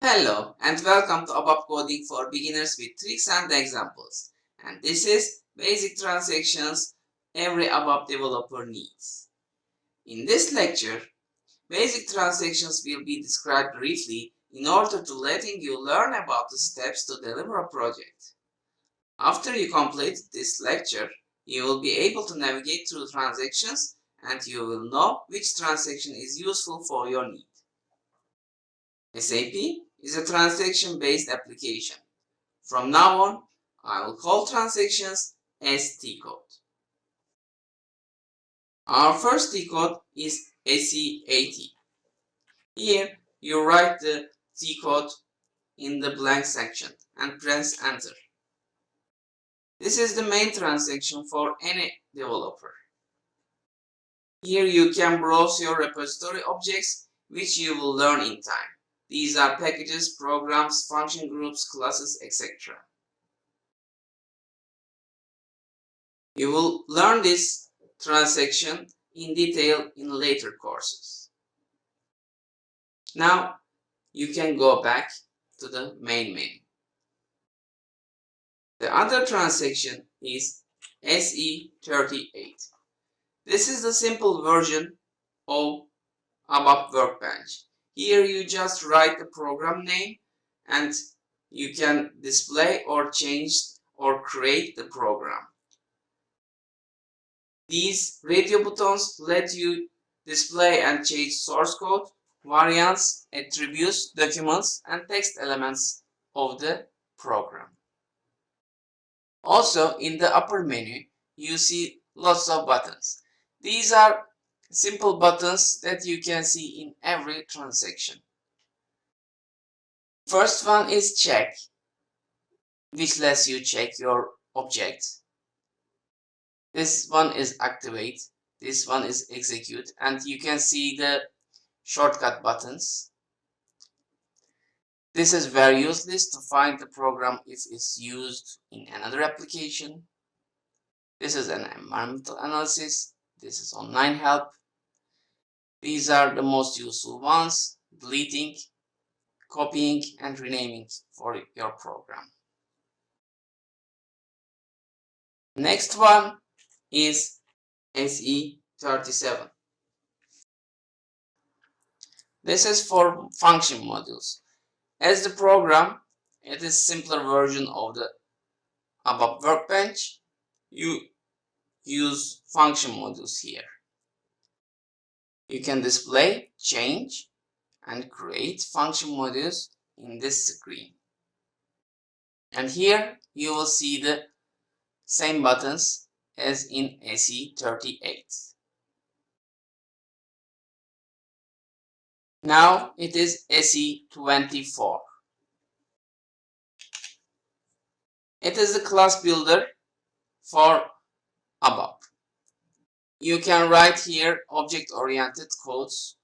Hello and welcome to Abap Coding for Beginners with tricks and examples. And this is basic transactions every Abap developer needs. In this lecture, basic transactions will be described briefly in order to letting you learn about the steps to deliver a project. After you complete this lecture, you will be able to navigate through transactions and you will know which transaction is useful for your need. SAP is a transaction-based application. From now on, I will call transactions as T-code. Our first T-code is SE80. Here, you write the T-code in the blank section and press enter. This is the main transaction for any developer. Here you can browse your repository objects, which you will learn in time. These are packages, programs, function groups, classes, etc. You will learn this transaction in detail in later courses. Now you can go back to the main menu. The other transaction is SE38. This is the simple version of Abap Workbench. Here you just write the program name and you can display or change or create the program. These radio buttons let you display and change source code, variants, attributes, documents, and text elements of the program. Also, in the upper menu, you see lots of buttons. These are simple buttons that you can see in every transaction. First one is check, which lets you check your object. This one is activate, this one is execute, and you can see the shortcut buttons. This is very useless to find the program if it's used in another application. This is an environmental analysis. This is online help. These are the most useful ones: deleting, copying, and renaming for your program. Next one is SE37. This is for function modules. As the program, it is simpler version of the Abap Workbench. You use function modules here. You can display, change, and create function modules in this screen. And here you will see the same buttons as in SE38. Now it is SE24. It is the class builder for Abap. You can write here object-oriented codes.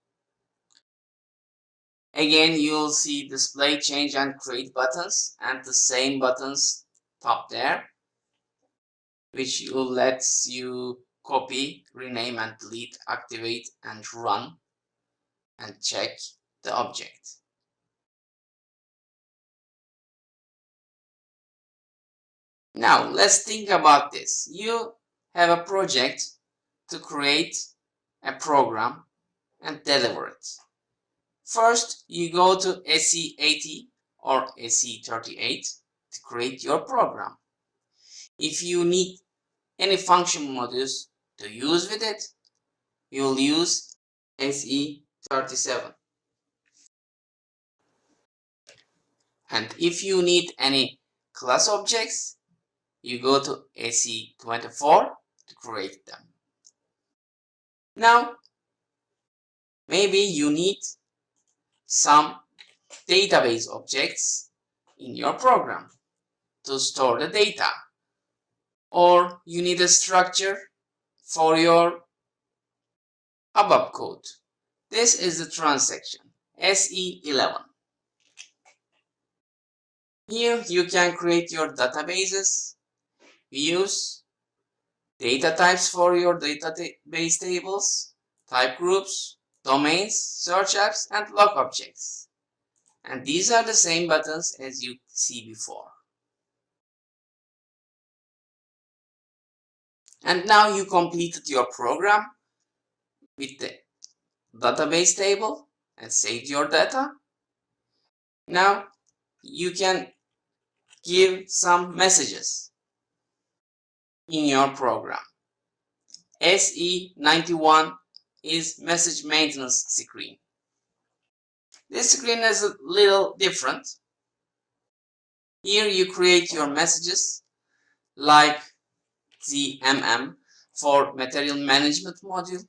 Again, you will see display, change, and create buttons, and the same buttons top there, which will let you copy, rename, and delete, activate, and run, and check the object. Now, let's think about this. You have a project to create a program and deliver it. First, you go to SE80 or SE38 to create your program. If you need any function modules to use with it, you will use SE37. And if you need any class objects, you go to SE24 to create them. Now, maybe you need some database objects in your program to store the data, or you need a structure for your Abap code. This is the transaction SE11. Here you can create your databases, views, data types for your database tables, type groups, domains, search apps, and log objects. And these are the same buttons as you see before. And now you completed your program with the database table and saved your data. Now you can give some messages in your program. SE91 is message maintenance screen. This screen is a little different. Here you create your messages like the for material management module.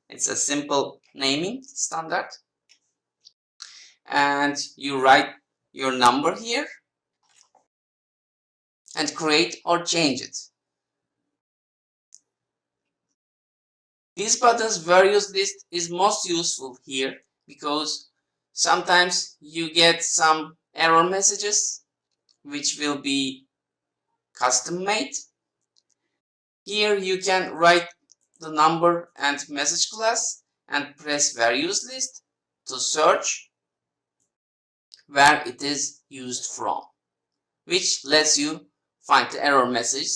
It's a simple naming standard. And you write your number here and create or change it. This button's various list is most useful here because sometimes you get some error messages which will be custom made. Here you can write the number and message class and press various list to search where it is used from, which lets you find the error message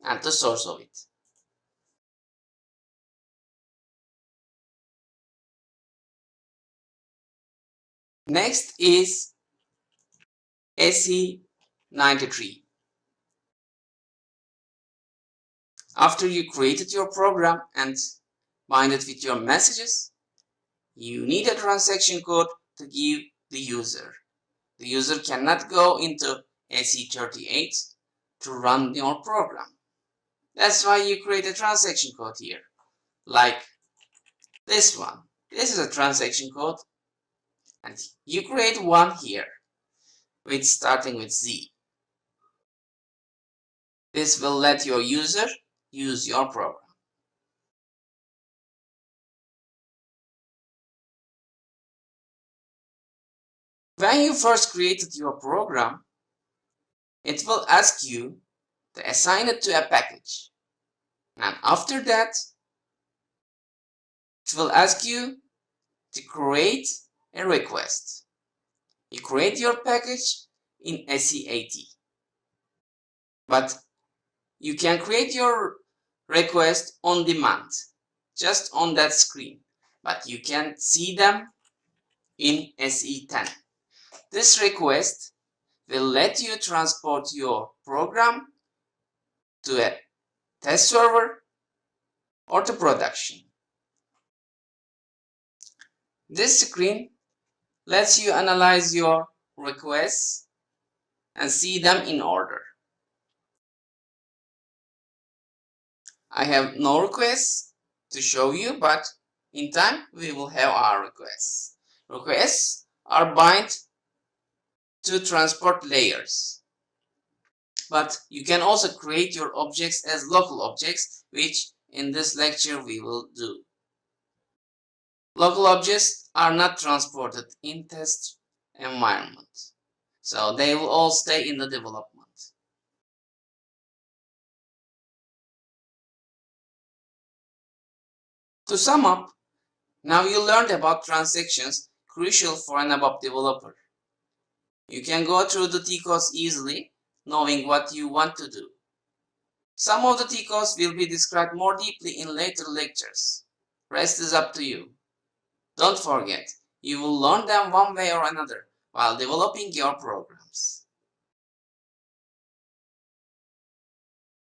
and the source of it. Next is SE93. After you created your program and bind it with your messages, you need a transaction code to give the user. The user cannot go into SE38 to run your program. That's why you create a transaction code here, like this one. This is a transaction code, and you create one here, with starting with Z. This will let your user use your program. When you first created your program, it will ask you to assign it to a package. And after that, it will ask you to create a request. You create your package in SE80. But you can create your request on demand, just on that screen. But you can see them in SE10. This request will let you transport your program to a test server or to production. This screen lets you analyze your requests and see them in order. I have no requests to show you, but in time we will have our requests. Requests are bind to transport layers. But you can also create your objects as local objects, which in this lecture we will do. Local objects are not transported in test environment, so they will all stay in the development. To sum up, now you learned about transactions crucial for an Abap developer. You can go through the T-codes easily, knowing what you want to do. Some of the T-codes will be described more deeply in later lectures. Rest is up to you. Don't forget, you will learn them one way or another while developing your programs.